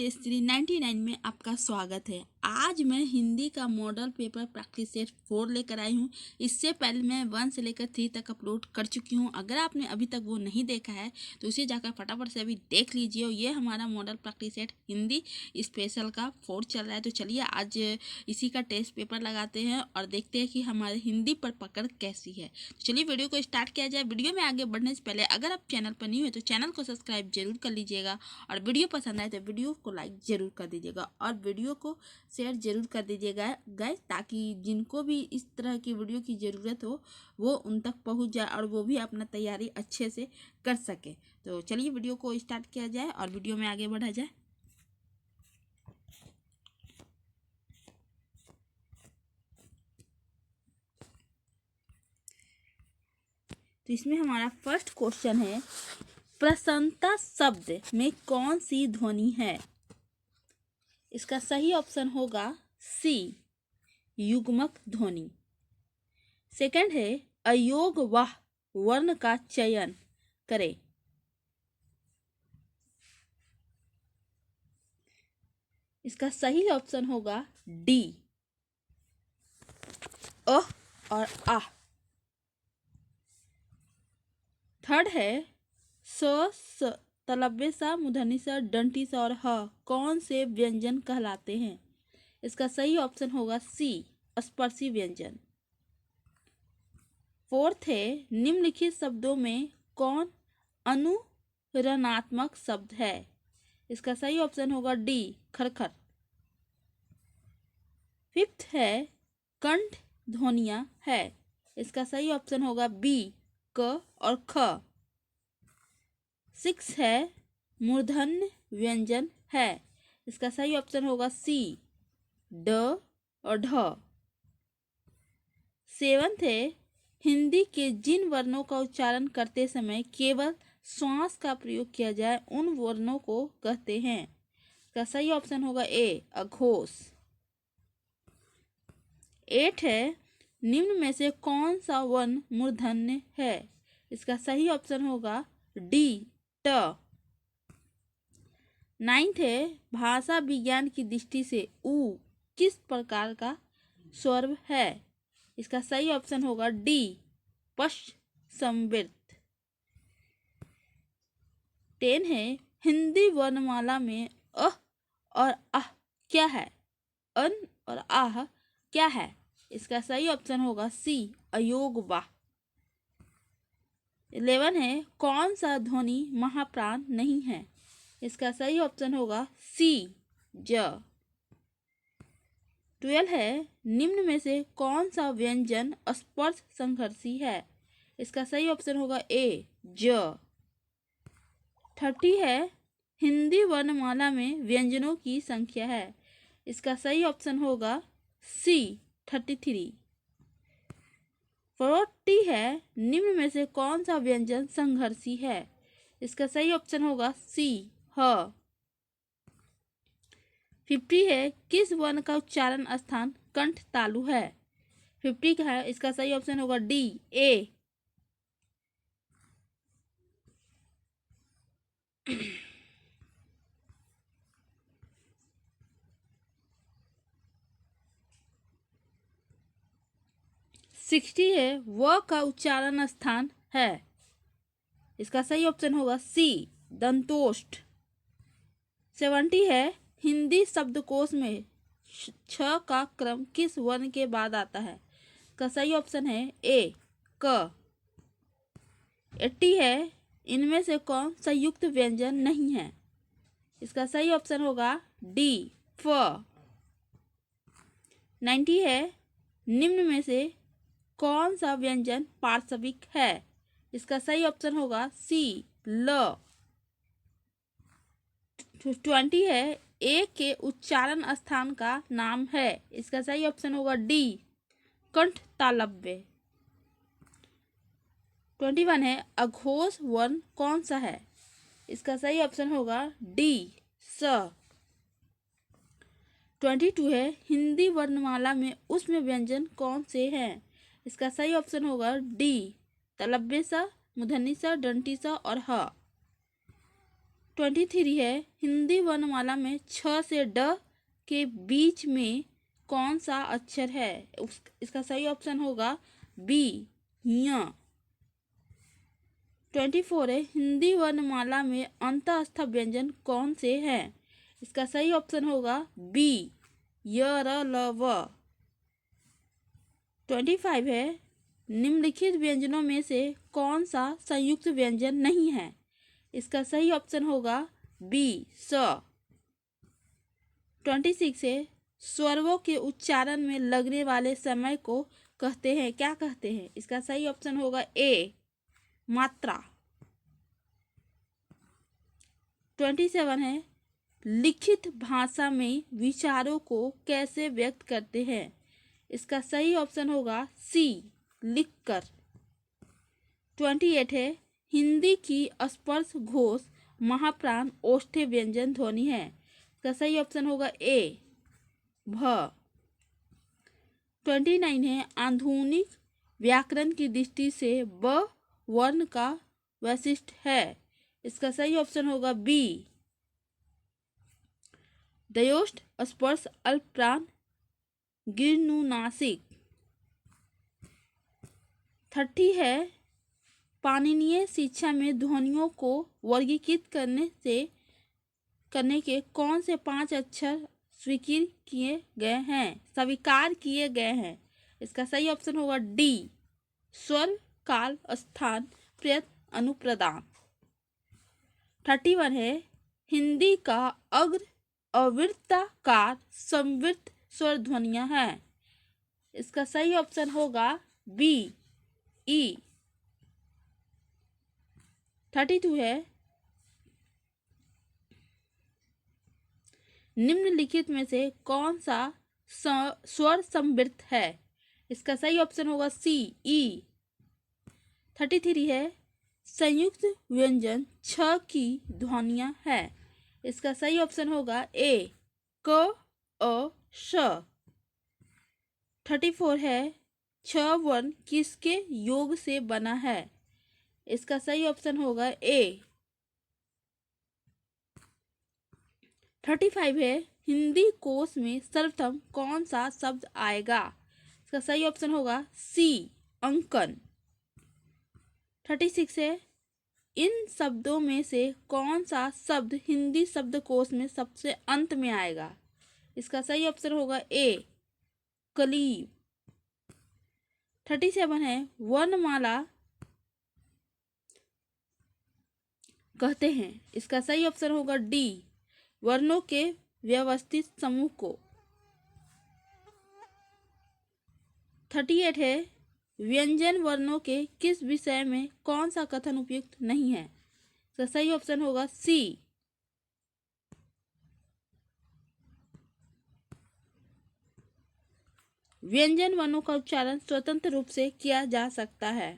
केसरी 99 में आपका स्वागत है। आज मैं हिंदी का मॉडल पेपर प्रैक्टिस सेट 4 लेकर आई हूँ। इससे पहले मैं 1 से लेकर 3 तक अपलोड कर चुकी हूँ। अगर आपने अभी तक वो नहीं देखा है तो उसे जाकर फटाफट से अभी देख लीजिए। और ये हमारा model practice set Hindi special का 4 चल रहा है। तो चलिए आज इसी का टेस्ट पेपर लगाते हैं और देखते हैं कि हमारे हिंदी पर पकड़ कैसी है। तो चलिए वीडियो को स्टार्ट किया जाए। वीडियो में आगे बढ़ने से पहले अगर आप चैनल पर न्यू है तो चैनल को सब्सक्राइब जरूर कर लीजिएगा और वीडियो पसंद आए तो वीडियो को लाइक जरूर कर दीजिएगा और वीडियो को शेयर जरूर कर दीजिएगा गाइस, ताकि जिनको भी इस तरह की वीडियो की ज़रूरत हो वो उन तक पहुंच जाए और वो भी अपना तैयारी अच्छे से कर सके। तो चलिए वीडियो को स्टार्ट किया जाए और वीडियो में आगे बढ़ा जाए। तो इसमें हमारा फर्स्ट क्वेश्चन है, प्रसन्नता शब्द में कौन सी ध्वनि है? इसका सही ऑप्शन होगा सी, युग्मक ध्वनि। सेकंड है, अयोग वाह वर्ण का चयन करें। इसका सही ऑप्शन होगा डी, अ और आ। थर्ड है, स तलव्य सा मूर्धन्य सा दंती सा और ह कौन से व्यंजन कहलाते हैं? इसका सही ऑप्शन होगा सी, स्पर्शी व्यंजन। फोर्थ है, निम्नलिखित शब्दों में कौन अनुरणात्मक शब्द है? इसका सही ऑप्शन होगा डी, खरखर। फिफ्थ है, कंठ ध्वनियां है। इसका सही ऑप्शन होगा बी, क और ख। सिक्स है, मूर्धन्य व्यंजन है। इसका सही ऑप्शन होगा सी, ड और ढ। सेवंथ है, हिंदी के जिन वर्णों का उच्चारण करते समय केवल श्वास का प्रयोग किया जाए उन वर्णों को कहते हैं। इसका सही ऑप्शन होगा ए, अघोष। एट है, निम्न में से कौन सा वर्ण मूर्धन्य है? इसका सही ऑप्शन होगा डी, ट। नाइन्थ है, भाषा विज्ञान की दृष्टि से उ किस प्रकार का स्वर है? इसका सही ऑप्शन होगा डी, पश्च संवृत। 10 है, हिंदी वर्णमाला में अ और आह क्या है? अन और आह क्या है? इसका सही ऑप्शन होगा सी, अयोग वाह। 11 है, कौन सा ध्वनि महाप्राण नहीं है? इसका सही ऑप्शन होगा सी, ज। 12 है, निम्न में से कौन सा व्यंजन स्पर्श संघर्षी है? इसका सही ऑप्शन होगा ए, ज। 30 है, हिंदी वर्णमाला में व्यंजनों की संख्या है। इसका सही ऑप्शन होगा सी, 33। 40 है, निम्न में से कौन सा व्यंजन संघर्षी है? इसका सही ऑप्शन होगा सी, ह। 50 है, किस वर्ण का उच्चारण स्थान कंठ तालु है? 50 का है, इसका सही ऑप्शन होगा डी, ए। 60 है, व का उच्चारण स्थान है। इसका सही ऑप्शन होगा सी, दंतोष्ठ। 70 है, हिंदी शब्दकोश में छ का क्रम किस वर्ण के बाद आता है? इसका सही ऑप्शन है ए, क। 80 है, इनमें से कौन संयुक्त व्यंजन नहीं है? इसका सही ऑप्शन होगा डी, फ। 90 है, निम्न में से कौन सा व्यंजन पार्श्विक है? इसका सही ऑप्शन होगा सी, ल। 20 है, ए के उच्चारण स्थान का नाम है। इसका सही ऑप्शन होगा डी, कंठ तालव्य। 21 है, अघोष वर्ण कौन सा है? इसका सही ऑप्शन होगा डी, स। 22 है, हिंदी वर्णमाला में उसमें व्यंजन कौन से हैं? इसका सही ऑप्शन होगा डी, तलव्य सा, मूर्धन्य सा, दंती सा और ह। 23 है हिंदी वर्णमाला में छ से ड के बीच में कौन सा अक्षर है? इसका सही ऑप्शन होगा बी य। 24 है हिंदी वर्णमाला में अंतःस्थ व्यंजन कौन से हैं? इसका सही ऑप्शन होगा बी य र ल व। 25 है निम्नलिखित व्यंजनों में से कौन सा संयुक्त व्यंजन नहीं है? इसका सही ऑप्शन होगा बी स। 26 है स्वरों के उच्चारण में लगने वाले समय को कहते हैं, क्या कहते हैं? इसका सही ऑप्शन होगा ए मात्रा। 27 है लिखित भाषा में विचारों को कैसे व्यक्त करते हैं? इसका सही ऑप्शन होगा सी लिखकर। 28 है हिंदी की स्पर्श घोष महाप्राण ओष्ठ्य व्यंजन ध्वनि है। इसका सही ऑप्शन होगा ए भ। 29 है आधुनिक व्याकरण की दृष्टि से ब वर्ण का वैशिष्ट है। इसका सही ऑप्शन होगा बी दयोष्ठ स्पर्श अल्पप्राण गिरनुनासिक। 30 है पाणिनीय शिक्षा में ध्वनियों को वर्गीकृत करने के कौन से 5 अक्षर स्वीकार किए गए हैं? इसका सही ऑप्शन होगा डी स्वर काल स्थान प्रयत्न अनुप्रदान। 31 है हिंदी का अग्र अवृत्ताकार संवृत्त स्वर ध्वनियां हैं। इसका सही ऑप्शन होगा बी ई। 32 है निम्नलिखित में से कौन सा स्वर संवृत्त है? इसका सही ऑप्शन होगा सी ई। 33 है संयुक्त व्यंजन छ की ध्वनियां है। इसका सही ऑप्शन होगा ए क अ श। 34 है छ वर्ण किसके योग से बना है? इसका सही ऑप्शन होगा ए। 35 है हिंदी कोश में सर्वप्रथम कौन सा शब्द आएगा? इसका सही ऑप्शन होगा सी अंकन। 36 है इन शब्दों में से कौन सा शब्द हिंदी शब्दकोश में सबसे अंत में आएगा? इसका सही ऑप्शन होगा ए कलीब। 37 है वर्णमाला कहते हैं। इसका सही ऑप्शन होगा डी वर्णों के व्यवस्थित समूह को। 38 है व्यंजन वर्णों के किस विषय में कौन सा कथन उपयुक्त नहीं है? इसका सही ऑप्शन होगा सी व्यंजन वर्णों का उच्चारण स्वतंत्र रूप से किया जा सकता है।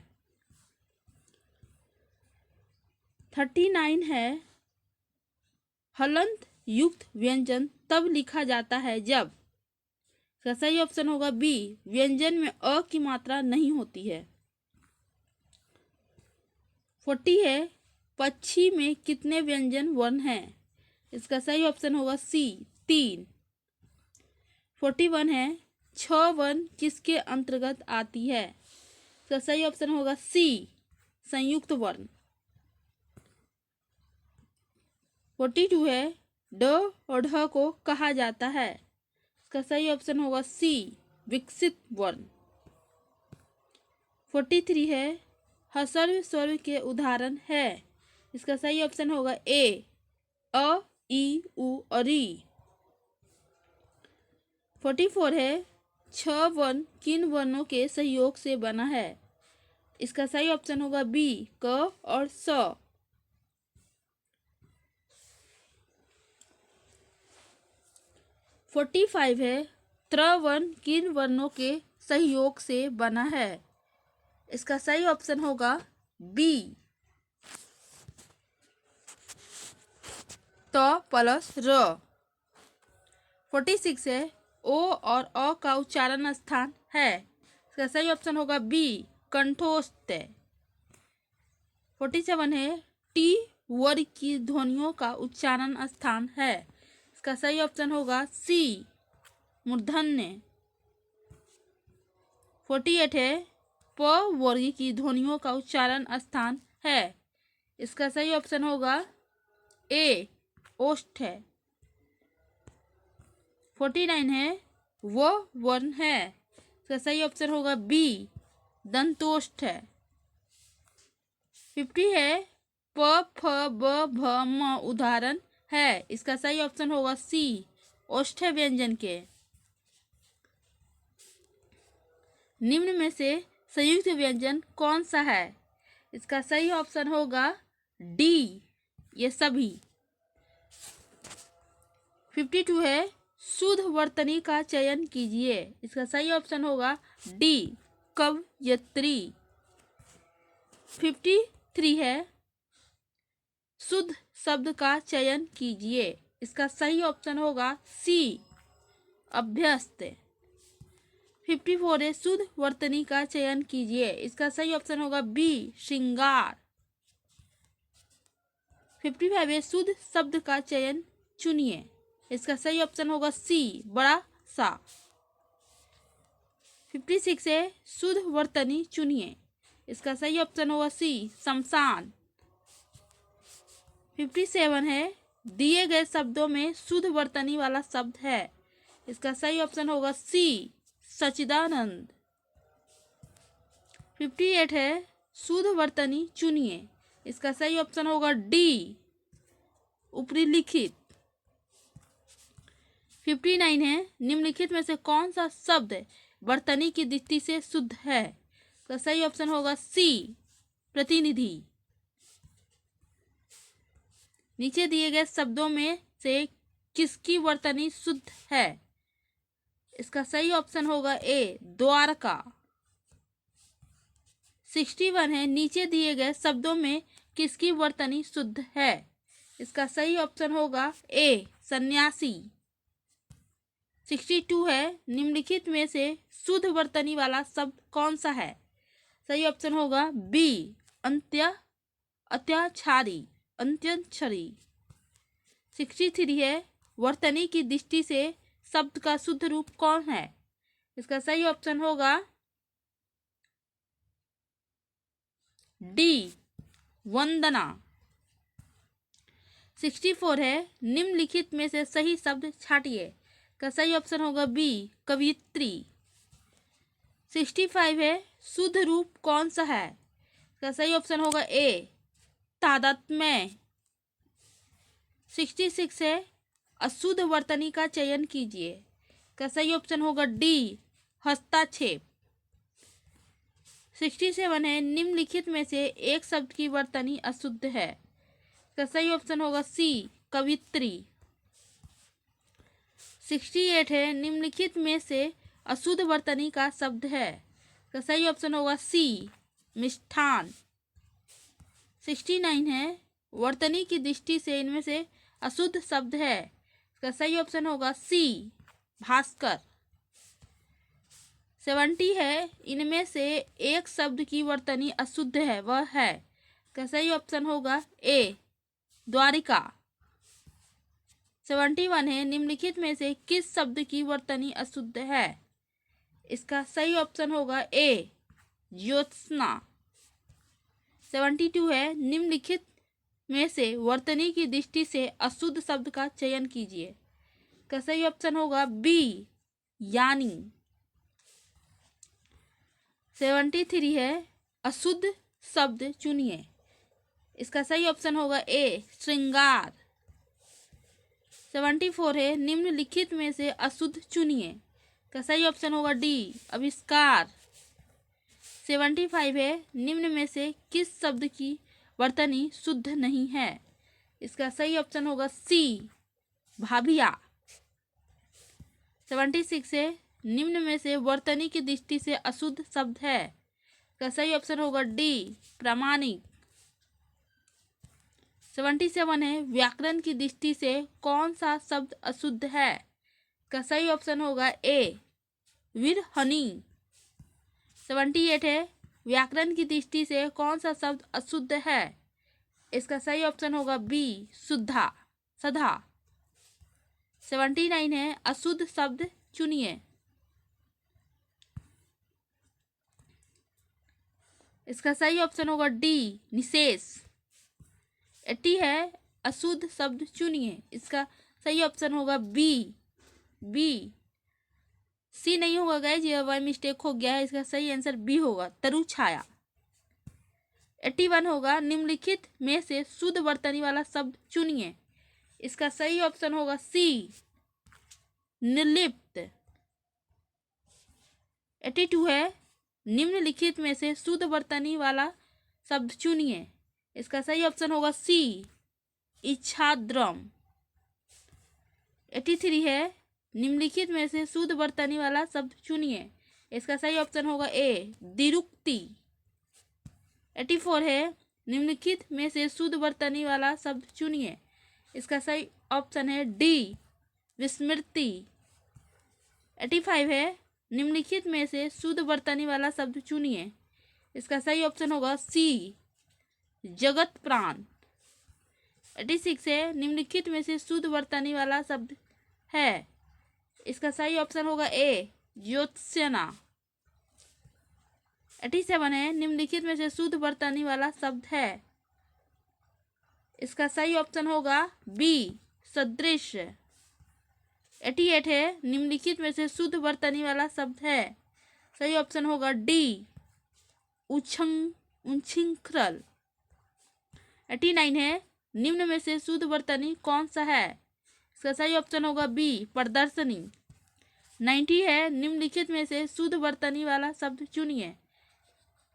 39 है हलंत युक्त व्यंजन तब लिखा जाता है जब। इसका सही ऑप्शन होगा बी व्यंजन में अ की मात्रा नहीं होती है। 40 है पक्षी में कितने व्यंजन वर्ण हैं? इसका सही ऑप्शन होगा सी 3। 41 है छ वर्ण किसके अंतर्गत आती है? इसका सही ऑप्शन होगा सी संयुक्त वर्ण। 42 है ड और ढ को कहा जाता है। इसका सही ऑप्शन होगा सी विकसित वर्ण। 43 है हसर्व स्वर के उदाहरण है। इसका सही ऑप्शन होगा ए अ ई उ और ई। 44 है छ वर्ण किन वर्णों के सहयोग से बना है? इसका सही ऑप्शन होगा बी क और स। 45 है त्र वर्ण किन वर्णों के सहयोग से बना है? इसका सही ऑप्शन होगा बी त प्लस र। 46 है ओ और अ का उच्चारण स्थान है। इसका सही ऑप्शन होगा बी कंठोस्थ। 47 है टी वर्ग की ध्वनियों का उच्चारण स्थान है? इसका सही ऑप्शन होगा सी, मूर्धन्य। 48 है, प वर्ग की ध्वनियों का उच्चारण स्थान है? इसका सही ऑप्शन होगा ए, ओष्ठ है। 49 है, वो वर्ण है? इसका सही ऑप्शन होगा बी, दंतोष्ठ है। 50 है, प फ ब भ म उदाहरण है? इसका सही ऑप्शन होगा सी, ओष्ठ व्यंजन के। निम्न में से संयुक्त व्यंजन कौन सा है? इसका सही ऑप्शन होगा डी, ये सभी। 52 है, शुद्ध वर्तनी का चयन कीजिए। इसका सही ऑप्शन होगा डी, कवयत्री। 53 है, शुद्ध शब्द का चयन कीजिए। इसका सही ऑप्शन होगा सी, अभ्यस्त। 54 है, शुद्ध वर्तनी का चयन कीजिए। इसका सही ऑप्शन होगा बी, श्रृंगार। 55 है, शुद्ध शब्द का चयन चुनिए। इसका सही ऑप्शन होगा सी, बड़ा सा। 56 है, शुद्ध वर्तनी चुनिए। इसका सही ऑप्शन होगा सी, शमशान। 57 है, दिए गए शब्दों में शुद्ध वर्तनी वाला शब्द है? इसका सही ऑप्शन होगा सी, सच्चिदानंद। 58 है, शुद्ध वर्तनी चुनिए। इसका सही ऑप्शन होगा डी, ऊपरी लिखित। 59 है, निम्नलिखित में से कौन सा शब्द वर्तनी की दृष्टि से शुद्ध है? इसका सही ऑप्शन होगा सी, प्रतिनिधि। नीचे दिए गए शब्दों में से किसकी वर्तनी शुद्ध है? इसका सही ऑप्शन होगा ए, द्वारका। 61 है, नीचे दिए गए शब्दों में किसकी वर्तनी शुद्ध है? इसका सही ऑप्शन होगा ए, सन्यासी। 62 है, निम्नलिखित में से शुद्ध वर्तनी वाला शब्द कौन सा है? सही ऑप्शन होगा बी, अत्याचारी, अंत्यक्षरी। 63 है, वर्तनी की दृष्टि से शब्द का शुद्ध रूप कौन है? इसका सही ऑप्शन होगा डी, वंदना। 64 है, निम्नलिखित में से सही शब्द छांटिए। का सही ऑप्शन होगा बी, कवियत्री। 65 है, शुद्ध रूप कौन सा है? का सही ऑप्शन होगा ए, तादात्म्य। 66 है, अशुद्ध वर्तनी का चयन कीजिए। का सही ऑप्शन होगा डी, हस्तक्षेप। 67 है, निम्नलिखित में से एक शब्द की वर्तनी अशुद्ध है। का सही ऑप्शन होगा सी, कवित्री। 68 है, निम्नलिखित में से अशुद्ध वर्तनी का शब्द है। का सही ऑप्शन होगा सी, मिष्ठान। 69 है, वर्तनी की दृष्टि से इनमें से अशुद्ध शब्द है। इसका सही ऑप्शन होगा सी, भास्कर। 70 है, इनमें से एक शब्द की वर्तनी अशुद्ध है, वह है? इसका सही ऑप्शन होगा ए, द्वारिका। 71 है, निम्नलिखित में से किस शब्द की वर्तनी अशुद्ध है? इसका सही ऑप्शन होगा ए, ज्योत्सना। 72 है, निम्नलिखित में से वर्तनी की दृष्टि से अशुद्ध शब्द का चयन कीजिए। इसका सही ऑप्शन होगा बी, यानी। 73 है, अशुद्ध शब्द चुनिए। इसका सही ऑप्शन होगा ए, श्रृंगार। 74 है, निम्नलिखित में से अशुद्ध चुनिए। का सही ऑप्शन होगा डी, आविष्कार। 75 है, निम्न में से किस शब्द की वर्तनी शुद्ध नहीं है? इसका सही ऑप्शन होगा सी, भाभिया। 76 है, निम्न में से वर्तनी की दृष्टि से अशुद्ध शब्द है। इसका सही ऑप्शन होगा डी, प्रामाणिक। 77 है, व्याकरण की दृष्टि से कौन सा शब्द अशुद्ध है? इसका सही ऑप्शन होगा ए, विरहनी। 78 है, व्याकरण की दृष्टि से कौन सा शब्द अशुद्ध है? इसका सही ऑप्शन होगा बी सुधा सधा। 79 है अशुद्ध शब्द चुनिए। इसका सही ऑप्शन होगा डी निशेष। 80 है अशुद्ध शब्द चुनिए। इसका सही ऑप्शन होगा बी बी। सी नहीं होगा गाइस, ये बाय मिस्टेक हो गया है। इसका सही आंसर बी होगा तरु छाया। 81 होगा निम्नलिखित में से शुद्ध वर्तनी वाला शब्द चुनिए। इसका सही ऑप्शन होगा सी निर्लिप्त। 82 है निम्नलिखित में से शुद्ध वर्तनी वाला शब्द चुनिए। इसका सही ऑप्शन होगा सी इच्छाद्रम। 83 है निम्नलिखित में से शुद्ध वर्तनी वाला शब्द चुनिए। इसका सही ऑप्शन होगा ए दिरुक्ति। 84 है निम्नलिखित में से शुद्ध वर्तनी वाला शब्द चुनिए। इसका सही ऑप्शन है डी विस्मृति। 85 है निम्नलिखित में से शुद्ध वर्तनी वाला शब्द चुनिए। इसका सही ऑप्शन होगा सी जगत प्राण। 86 है निम्नलिखित में से शुद्ध वर्तनी वाला शब्द है। इसका सही ऑप्शन होगा ए ज्योत्स्ना। 87 है निम्नलिखित में से शुद्ध वर्तनी वाला शब्द है। इसका सही ऑप्शन होगा बी सदृश। 88 है निम्नलिखित में से शुद्ध वर्तनी वाला शब्द है। सही ऑप्शन होगा डी उच्छृंखल। 89 है निम्न में से शुद्ध वर्तनी कौन सा है। इसका सही ऑप्शन होगा बी प्रदर्शनी। 90 है निम्नलिखित में से शुद्ध वर्तनी वाला शब्द चुनिए।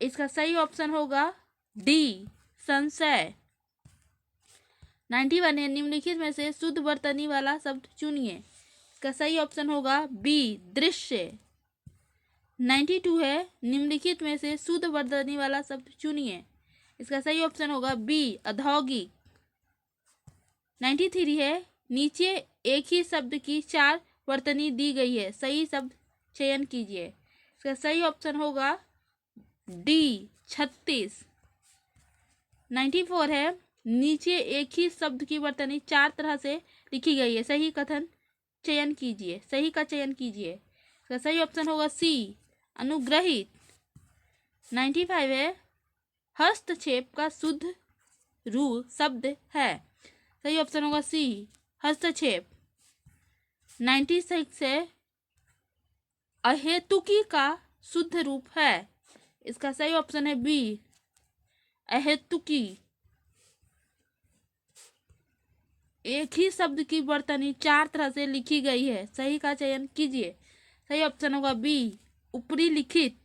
इसका सही ऑप्शन होगा डी संशय। 91 है निम्नलिखित में से शुद्ध वर्तनी वाला शब्द चुनिए। इसका सही ऑप्शन होगा बी दृश्य। 92 है निम्नलिखित में से शुद्ध वर्तनी वाला शब्द चुनिए। इसका सही ऑप्शन होगा बी औद्योगिक। 93 है नीचे एक ही शब्द की 4 वर्तनी दी गई है, सही शब्द चयन कीजिए। इसका सही ऑप्शन होगा डी 36। 94 है नीचे एक ही शब्द की वर्तनी 4 तरह से लिखी गई है, सही कथन चयन कीजिए, सही का चयन कीजिए। इसका सही ऑप्शन होगा सी अनुग्रहित। 95 है हस्तक्षेप का शुद्ध रूप शब्द है। सही ऑप्शन होगा सी हस्तक्षेप। 96 है अहेतुकी का शुद्ध रूप है। इसका सही ऑप्शन है बी अहेतुकी। एक ही शब्द की वर्तनी 4 तरह से लिखी गई है, सही का चयन कीजिए। सही ऑप्शन होगा बी ऊपरी लिखित।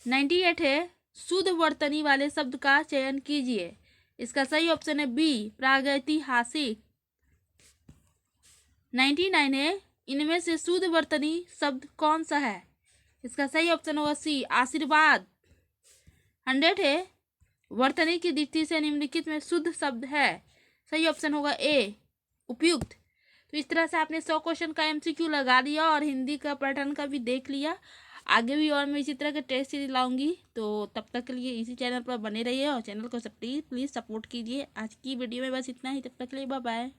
98 है शुद्ध वर्तनी वाले शब्द का चयन कीजिए। इसका सही ऑप्शन है बी प्रागैतिहासिक। 99 है इनमें से शुद्ध वर्तनी शब्द कौन सा है। इसका सही ऑप्शन होगा सी आशीर्वाद। 100 है वर्तनी की दृष्टि से निम्नलिखित में शुद्ध शब्द है। सही ऑप्शन होगा ए उपयुक्त। तो इस तरह से आपने 100 क्वेश्चन का एमसीक्यू लगा दिया और हिंदी का पैटर्न का भी देख लिया। आगे भी और मैं इसी तरह के टेस्ट सीरीज लाऊंगी, तो तब तक के लिए इसी चैनल पर बने रहिए और चैनल को प्लीज़ सपोर्ट कीजिए। आज की वीडियो में बस इतना ही, तब तक के लिए बाय बाय।